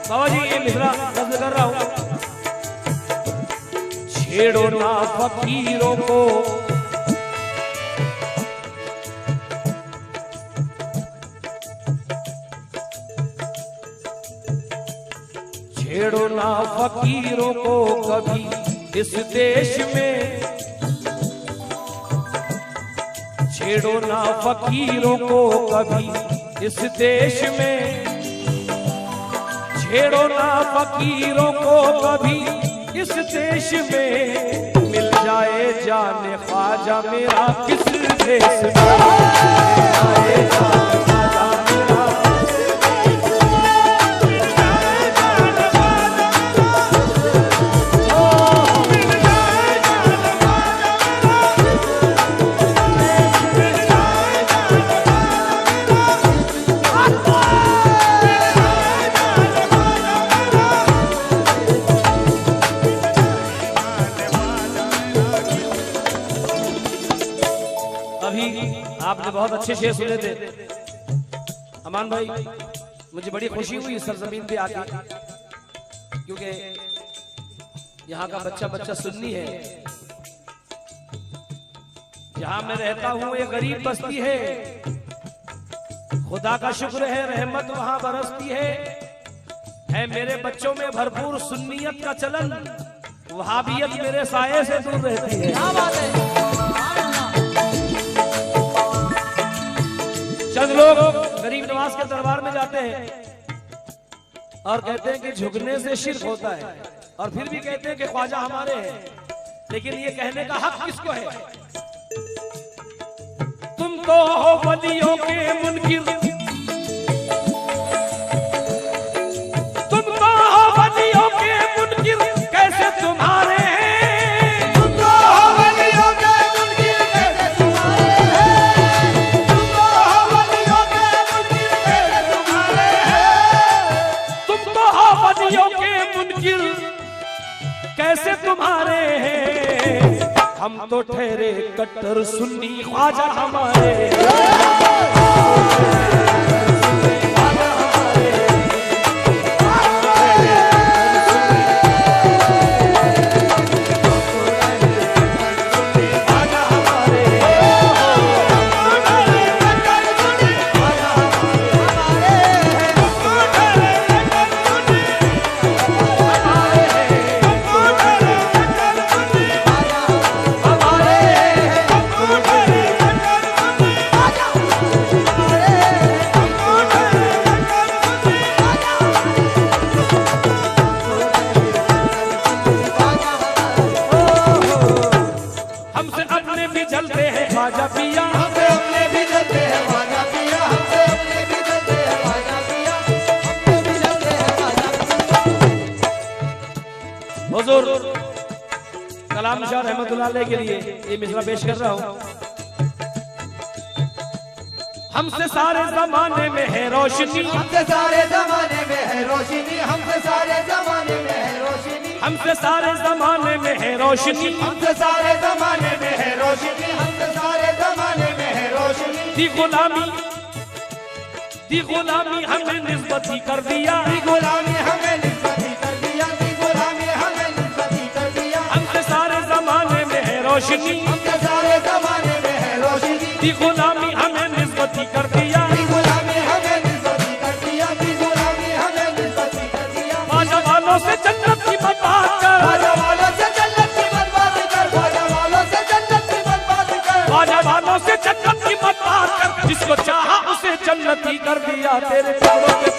बाबा जी ये मिसरा नज़्म कर रहा हूँ। छेड़ो ना फकीरों को, छेड़ो ना फकीरों को कभी इस देश में, छेड़ो ना फकीरों को कभी इस देश में, छेड़ो ना फकीरों को कभी इस देश में, मिल जाए जाने ख्वाजा मेरा किस देश में, मिल जाए जाने ख्वाजा मेरा आपने बहुत अच्छे शेर सुने थे अमान भाई। मुझे बड़ी खुशी हुई इस सरजमीन पे आके, क्योंकि यहाँ का बच्चा बच्चा सुन्नी है। जहाँ मैं रहता हूँ ये गरीब बस्ती है, खुदा का शुक्र है रहमत वहाँ बरसती है मेरे बच्चों में भरपूर सुन्नियत का चलन, वहाबियत मेरे साये से दूर रहती है। क्या बात है। चंद लोग गरीब नवाज के दरबार में जाते हैं और कहते हैं कि झुकने से शिर्क होता है, और फिर भी कहते हैं कि ख्वाजा हमारे हैं। लेकिन ये कहने का हक किसको है? तुम तो हो वलियों के मुनकिर, तुम तो हो वलियों के मुनकिर, कैसे तुम्हारे हैं? तुम तो हो वलियों के मुनकिर, कैसे तुम्हारे हैं? तुम तो हो वलियों के मुनकिर, कैसे तुम्हारे हैं? तुम तो हो वलियों के मुनकिर, कैसे तुम्हारे हैं? हम तो ठहरे कट्टर सुन्नी, ख्वाजा हमारे कलाम शाह रहमतुल्लाह अलैह के लिए ये मिसरा पेश कर रहा हूँ। हमसे सारे जमाने में है रोशनी, हमसे सारे जमाने में है रोशनी, हमसे सारे जमाने में है रोशनी, हमसे सारे जमाने में है रोशनी, हमसे सारे जमाने में है रोशनी, हमसे सारे जमाने में है रोशनी। दी गुलामी हमें निस्बती कर दिया, दी गुलामी हमें निस्बती कर दिया, दी गुलामी हमें निस्बती कर दिया। हमसे सारे जमाने में है रोशनी, हमसे सारे जमाने में है रोशनी, दी गुलामी हमें निस्बती कर दिया, दी गुलामी हमें निस्बती कर दिया, दी गुलामी हमें निस्बती कर दिया। ख्वाजा वालों से जन्नत की बर्बाद कर, ख्वाजा वालों से जन्नत की बर्बाद कर, ख्वाजा वालों से जन्नत की बर्बाद कर, ख्वाजा वालों से जन्नत की बर्बाद कर। जिसको चाहा उसे जन्नती कर दिया, तेरे कपड़ों के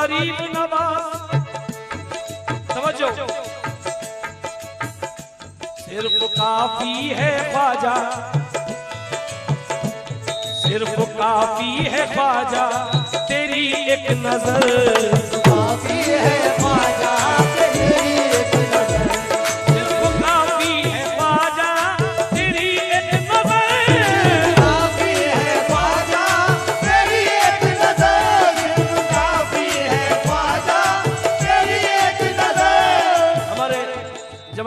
गरीब नवाज। समझो, सिर्फ काफी है ख्वाजा, सिर्फ काफी है ख्वाजा, तेरी एक नजर काफी है ख्वाजा।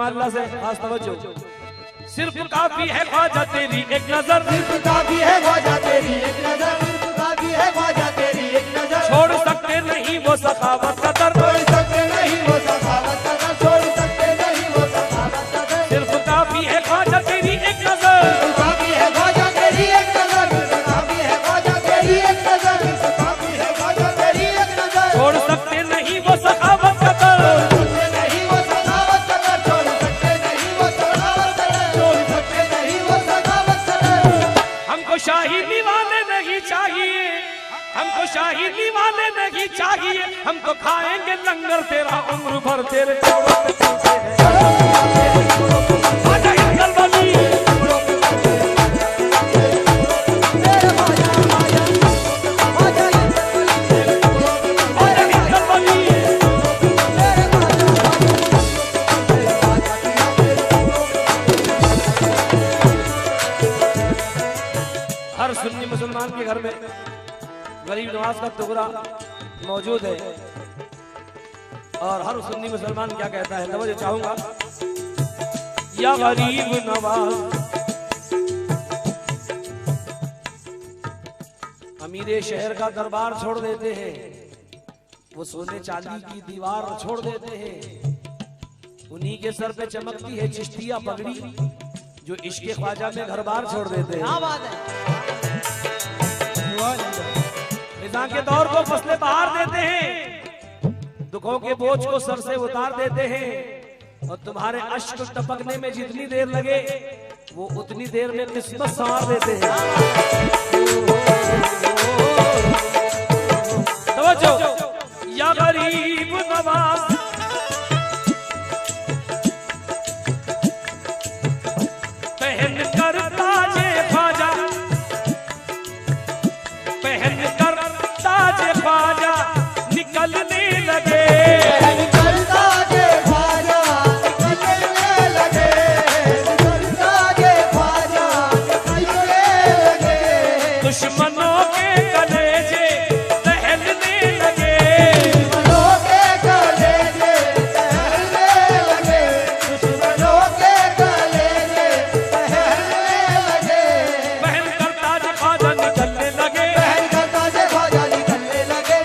अल्लाह से खास तवज्जो। सिर्फ काफी है ख्वाजा तेरी एक नजर, सिर्फ काफी है ख्वाजा तेरी एक नजर, सिर्फ काफी है ख्वाजा तेरी एक नजर। छोड़ सकते नहीं वो सखावत का दर, छोड़ सकते नहीं वो सखावत का दर, छोड़ सकते नहीं वो सखावत का दर। सिर्फ काफी है ख्वाजा तेरी एक नजर, सिर्फ काफी है ख्वाजा तेरी एक नजर, सिर्फ काफी है ख्वाजा तेरी एक नजर, सिर्फ काफी है ख्वाजा तेरी एक नजर। छोड़ सकते नहीं वो सखावत का दर, छोड़ सकते नहीं वो सखावत का दर, छोड़ सकते नहीं वो सखावत का दर, छोड़ सकते नहीं वो सखावत का दर। हमको शाही दीवाने नहीं चाहिए, हमको शाही दीवाने नहीं चाहिए, हम तो खाएंगे लंगर तेरा उम्र भर तेरे छोड़ों पे चलते हैं। आजा हिंदल वाली, आजा हिंदल वाली। हर सुन्नी मुसलमान के घर में गरीब नवाज का टुकड़ा मौजूद है और हर सुन्नी मुसलमान क्या कहता है, तवज्जो चाहूंगा। या गरीब नवाज, अमीरे शहर का दरबार छोड़ देते हैं, वो सोने चांदी की दीवार छोड़ देते हैं, उन्हीं के सर पे चमकती है चिश्तिया पगड़ी, जो इश्क ख्वाजा में घर बार छोड़ देते हैं। खिज़ां के दौर को फसलें बहार देते हैं, दुखों के बोझ को सर से उतार देते हैं, और तुम्हारे अश्क टपकने में जितनी देर लगे वो उतनी देर में किस्मत संवार देते हैं। तवज्जो। या गरीब नवाज, पहन कर ताजे ख्वाजा, पहन कर ताजे ख्वाजा निकलने लगे, पहन कर ताजे ख्वाजा निकलने लगे, पहन कर ताजे ख्वाजा निकलने लगे। दुश्मनों के कलेजे दहलने लगे, दुश्मनों के कलेजे दहलने लगे, दुश्मनों के कलेजे दहलने लगे। पहन कर ताजे ख्वाजा निकलने लगे, पहन कर ताजे ख्वाजा निकलने लगे,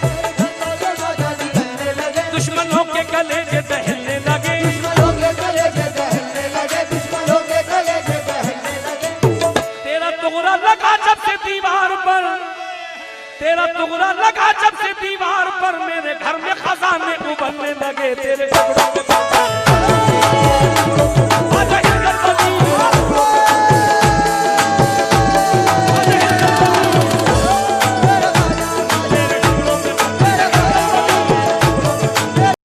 ताजे ख्वाजा निकलने लगे। दुश्मनों के कलेजे दहलने लगे, दुश्मनों के कलेजे दहलने लगे, दुश्मनों के कलेजे दहलने लगे। तेरा टुकड़ा लगा जब से दीवार पर, तेरा टुकड़ा लगा जब से दीवार पर,